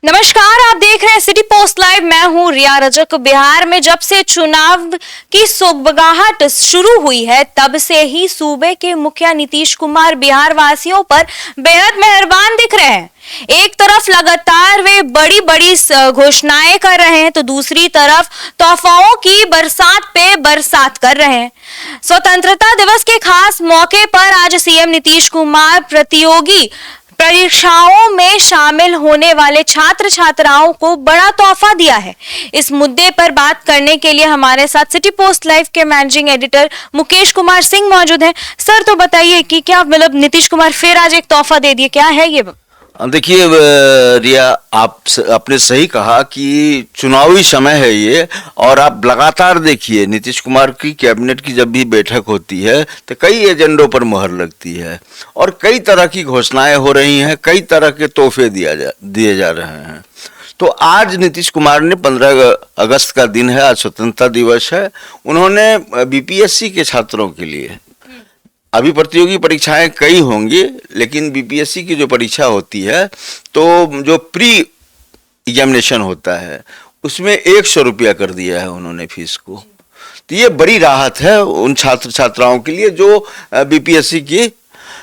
नमस्कार, आप देख रहे हैं सिटी पोस्ट लाइव। मैं हूं रिया रजक। बिहार में जब से चुनाव की सोगबगाहट शुरू हुई है तब से ही सूबे के मुखिया नीतीश कुमार बिहार वासियों पर बेहद मेहरबान दिख रहे हैं। एक तरफ लगातार वे बड़ी बड़ी घोषणाएं कर रहे हैं तो दूसरी तरफ तोहफाओं की बरसात पे बरसात कर रहे हैं। स्वतंत्रता दिवस के खास मौके पर आज सीएम नीतीश कुमार प्रतियोगी परीक्षाओं में शामिल होने वाले छात्र छात्राओं को बड़ा तोहफा दिया है। इस मुद्दे पर बात करने के लिए हमारे साथ सिटी पोस्ट लाइव के मैनेजिंग एडिटर मुकेश कुमार सिंह मौजूद हैं। सर, तो बताइए कि क्या मतलब नीतीश कुमार फिर आज एक तोहफा दे दिए, क्या है ये? देखिए रिया, आपने सही कहा कि चुनावी समय है ये, और आप लगातार देखिए नीतीश कुमार की कैबिनेट की जब भी बैठक होती है तो कई एजेंडों पर मुहर लगती है और कई तरह की घोषणाएं हो रही हैं, कई तरह के तोहफे दिए जा रहे हैं। तो आज नीतीश कुमार ने 15 अगस्त का दिन है, आज स्वतंत्रता दिवस है, उन्होंने बीपीएससी के छात्रों के लिए, अभी प्रतियोगी परीक्षाएं कई होंगी लेकिन बीपीएससी की जो परीक्षा होती है तो जो प्री एग्जामिनेशन होता है उसमें 100 रुपया कर दिया है उन्होंने फीस को। तो ये बड़ी राहत है उन छात्र छात्राओं के लिए जो बीपीएससी की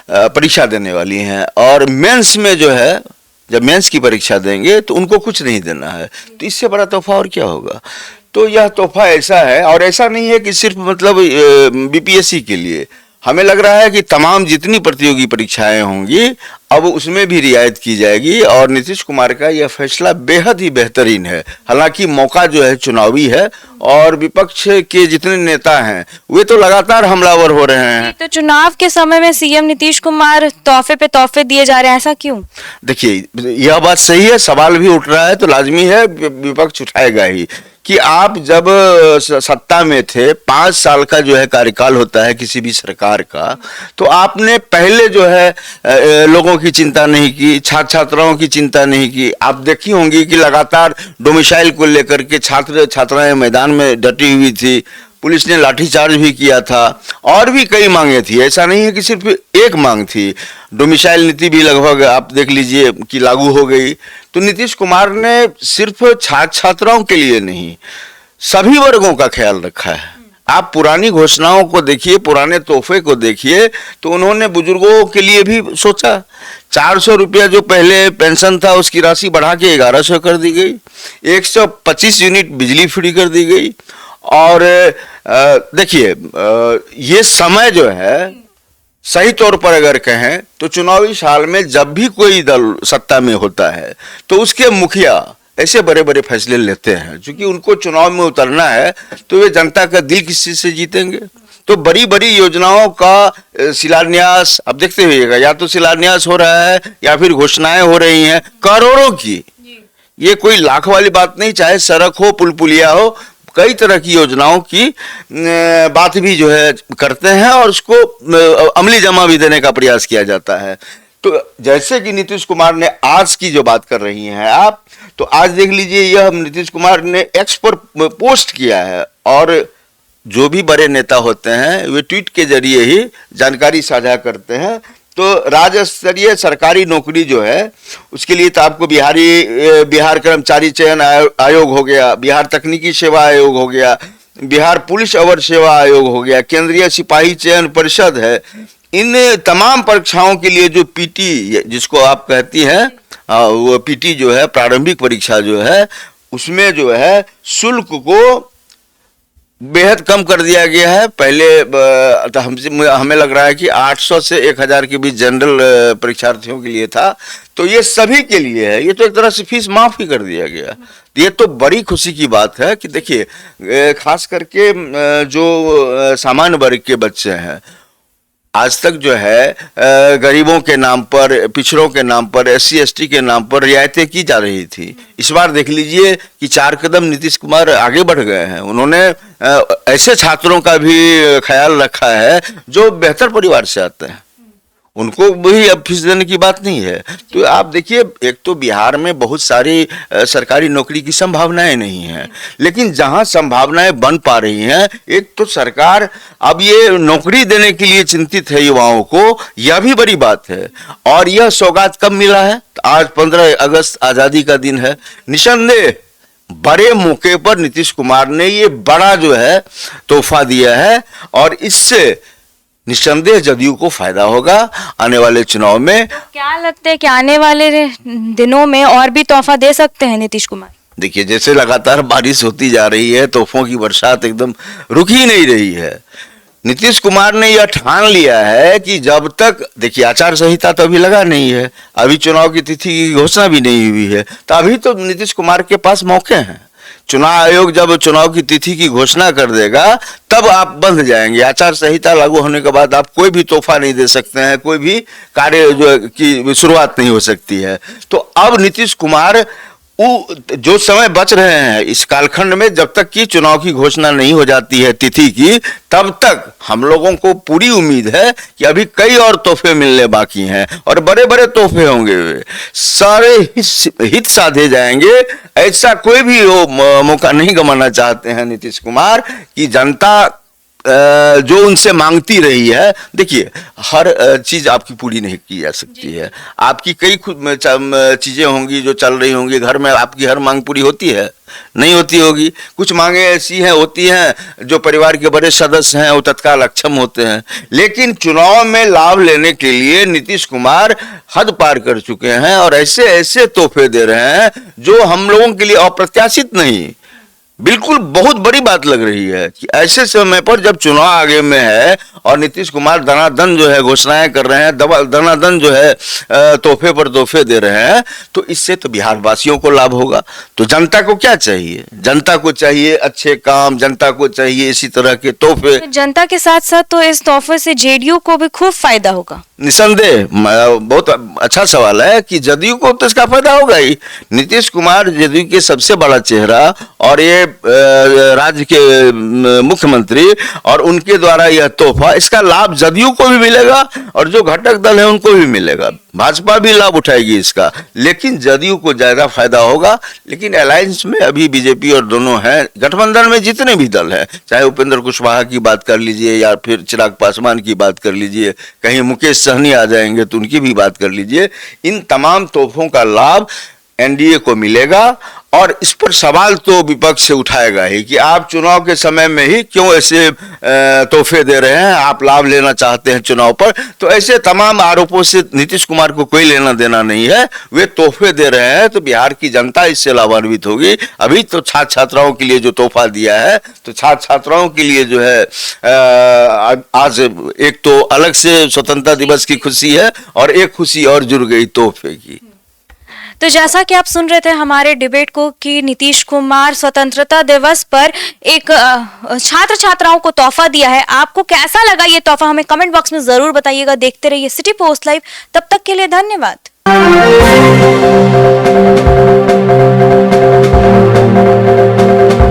परीक्षा देने वाली हैं, और मेंस में जो है, जब मेंस की परीक्षा देंगे तो उनको कुछ नहीं देना है। तो इससे बड़ा तोहफा और क्या होगा। तो यह तोहफा ऐसा है, और ऐसा नहीं है कि सिर्फ मतलब बीपीएससी के लिए, हमें लग रहा है कि तमाम जितनी प्रतियोगी परीक्षाएं होंगी अब उसमें भी रियायत की जाएगी, और नीतीश कुमार का यह फैसला बेहद ही बेहतरीन है। हालांकि मौका जो है चुनावी है और विपक्ष के जितने नेता हैं वे तो लगातार हमलावर हो रहे हैं। तो चुनाव के समय में सीएम नीतीश कुमार तोहफे पे तोहफे दिए जा रहे हैं, ऐसा क्यों? देखिए, यह बात सही है, सवाल भी उठ रहा है तो लाजमी है विपक्ष उठाएगा ही कि आप जब सत्ता में थे, 5 साल का जो है कार्यकाल होता है किसी भी सरकार का, तो आपने पहले जो है लोगों की चिंता नहीं की, छात्र छात्राओं की चिंता नहीं की। आप देखी होंगी कि लगातार डोमिसाइल को लेकर के छात्र छात्राएं मैदान में डटी हुई थी, पुलिस ने लाठीचार्ज भी किया था, और भी कई मांगे थी। ऐसा नहीं है कि सिर्फ एक मांग थी। डोमिसाइल नीति भी लगभग आप देख लीजिए कि लागू हो गई। तो नीतीश कुमार ने सिर्फ छात्र छात्राओं के लिए नहीं, सभी वर्गों का ख्याल रखा है। आप पुरानी घोषणाओं को देखिए, पुराने तोहफे को देखिए, तो उन्होंने बुजुर्गों के लिए भी सोचा। 400 रुपया जो पहले पेंशन था उसकी राशि बढ़ा के 1100 कर दी गई, 125 यूनिट बिजली फ्री कर दी गई। और देखिए, ये समय जो है सही तौर पर अगर कहें तो चुनावी साल में जब भी कोई दल सत्ता में होता है तो उसके मुखिया ऐसे बड़े बड़े फैसले लेते हैं, क्योंकि उनको चुनाव में उतरना है तो वे जनता का दिल किस चीज से जीतेंगे। तो बड़ी बड़ी योजनाओं का शिलान्यास अब देखते हुएगा, या तो शिलान्यास हो रहा है या फिर घोषणाएं हो रही हैं करोड़ों की। ये कोई लाख वाली बात नहीं, चाहे सड़क हो, पुल पुलिया हो, कई तरह की योजनाओं की बात भी जो है करते हैं और उसको अमली जमा भी देने का प्रयास किया जाता है। तो जैसे कि नीतीश कुमार ने आज की जो बात कर रही हैं आप, तो आज देख लीजिए, यह नीतीश कुमार ने एक्स पर पोस्ट किया है, और जो भी बड़े नेता होते हैं वे ट्वीट के जरिए ही जानकारी साझा करते हैं। तो राज्य स्तरीय सरकारी नौकरी जो है उसके लिए तो आपको बिहार कर्मचारी चयन आयोग हो गया, बिहार तकनीकी सेवा आयोग हो गया, बिहार पुलिस अवर सेवा आयोग हो गया, केंद्रीय सिपाही चयन परिषद है। इन तमाम परीक्षाओं के लिए जो पीटी जिसको आप कहती हैं, वो पीटी जो है प्रारंभिक परीक्षा जो है, उसमें जो है शुल्क को बेहद कम कर दिया गया है। पहले हमें लग रहा है कि 800 से 1000 के बीच जनरल परीक्षार्थियों के लिए था, तो ये सभी के लिए है। ये तो एक तरह से फीस माफ ही कर दिया गया। ये तो बड़ी खुशी की बात है कि देखिए, खास करके जो सामान्य वर्ग के बच्चे हैं, आज तक जो है गरीबों के नाम पर, पिछड़ों के नाम पर, SC ST के नाम पर रियायतें की जा रही थी। इस बार देख लीजिए कि 4 कदम नीतीश कुमार आगे बढ़ गए हैं। उन्होंने ऐसे छात्रों का भी ख्याल रखा है जो बेहतर परिवार से आते हैं, उनको भी अब फीस देने की बात नहीं है। तो आप देखिए, एक तो बिहार में बहुत सारी सरकारी नौकरी की संभावनाएं नहीं हैं, लेकिन जहां संभावनाएं बन पा रही हैं, एक तो सरकार अब ये नौकरी देने के लिए चिंतित है युवाओं को, यह भी बड़ी बात है। और यह सौगात कब मिला है? आज 15 अगस्त आजादी का दिन है। निसंदेह बड़े मौके पर नीतीश कुमार ने ये बड़ा जो है तोहफा दिया है, और इससे निस्संदेह जदयू को फायदा होगा आने वाले चुनाव में। क्या लगता है कि आने वाले दिनों में और भी तोहफा दे सकते हैं नीतीश कुमार? देखिए, जैसे लगातार बारिश होती जा रही है, तोहफों की बरसात एकदम रुक ही नहीं रही है। नीतीश कुमार ने यह ठान लिया है कि जब तक, देखिए आचार संहिता तो अभी लगा नहीं है, अभी चुनाव की तिथि की घोषणा भी नहीं हुई है, तो अभी तो नीतीश कुमार के पास मौके हैं। चुनाव आयोग जब चुनाव की तिथि की घोषणा कर देगा तब आप बंध जाएंगे। आचार संहिता लागू होने के बाद आप कोई भी तोहफा नहीं दे सकते हैं, कोई भी कार्य जो की शुरुआत नहीं हो सकती है। तो अब नीतीश कुमार जो समय बच रहे हैं इस कालखंड में, जब तक कि चुनाव की घोषणा नहीं हो जाती है तिथि की, तब तक हम लोगों को पूरी उम्मीद है कि अभी कई और तोहफे मिलने बाकी हैं, और बड़े बड़े तोहफे होंगे, सारे हित साधे जाएंगे। ऐसा कोई भी मौका नहीं गंवाना चाहते हैं नीतीश कुमार कि जनता जो उनसे मांगती रही है। देखिए, हर चीज आपकी पूरी नहीं की जा सकती है। आपकी कई चीजें होंगी जो चल रही होंगी घर में, आपकी हर मांग पूरी होती है? नहीं होती होगी। कुछ मांगे ऐसी हैं होती हैं जो परिवार के बड़े सदस्य हैं वो तत्काल अक्षम होते हैं। लेकिन चुनाव में लाभ लेने के लिए नीतीश कुमार हद पार कर चुके हैं, और ऐसे ऐसे तोहफे दे रहे हैं जो हम लोगों के लिए अप्रत्याशित नहीं, बिल्कुल बहुत बड़ी बात लग रही है कि ऐसे समय पर जब चुनाव आगे में है और नीतीश कुमार दनादन जो है घोषणाएं कर रहे हैं, दनादन जो है तोहफे पर तोहफे दे रहे हैं, तो इससे तो बिहार वासियों को लाभ होगा। तो जनता को क्या चाहिए? जनता को चाहिए अच्छे काम, जनता को चाहिए इसी तरह के तोहफे। तो जनता के साथ साथ तो इस तोहफे से जेडीयू को भी खूब फायदा होगा। निसंदेह, बहुत अच्छा सवाल है कि जदयू को तो इसका फायदा होगा ही। नीतीश कुमार जदयू के सबसे बड़ा चेहरा और ये राज्य के मुख्यमंत्री, और उनके द्वारा यह तोहफा, इसका लाभ जदयू को भी मिलेगा और जो घटक दल है उनको भी मिलेगा। भाजपा भी लाभ उठाएगी इसका, लेकिन जदयू को ज्यादा फायदा होगा। लेकिन अलायंस में अभी बीजेपी और दोनों हैं, गठबंधन में जितने भी दल हैं, चाहे उपेंद्र कुशवाहा की बात कर लीजिए या फिर चिराग पासवान की बात कर लीजिए, कहीं मुकेश सहनी आ जाएंगे तो उनकी भी बात कर लीजिए, इन तमाम तोहफों का लाभ एनडीए को मिलेगा। और इस पर सवाल तो विपक्ष से उठाएगा ही कि आप चुनाव के समय में ही क्यों ऐसे तोहफे दे रहे हैं, आप लाभ लेना चाहते हैं चुनाव पर। तो ऐसे तमाम आरोपों से नीतीश कुमार को कोई लेना देना नहीं है। वे तोहफे दे रहे हैं तो बिहार की जनता इससे लाभान्वित होगी। अभी तो छात्र छात्राओं के लिए जो तोहफा दिया है, तो छात्र छात्राओं के लिए जो है आज एक तो अलग से स्वतंत्रता दिवस की खुशी है, और एक खुशी और जुड़ गई तोहफे की। तो जैसा कि आप सुन रहे थे हमारे डिबेट को कि नीतीश कुमार स्वतंत्रता दिवस पर एक छात्र छात्राओं को तोहफा दिया है। आपको कैसा लगा ये तोहफा, हमें कमेंट बॉक्स में जरूर बताइएगा। देखते रहिए सिटी पोस्ट लाइव, तब तक के लिए धन्यवाद।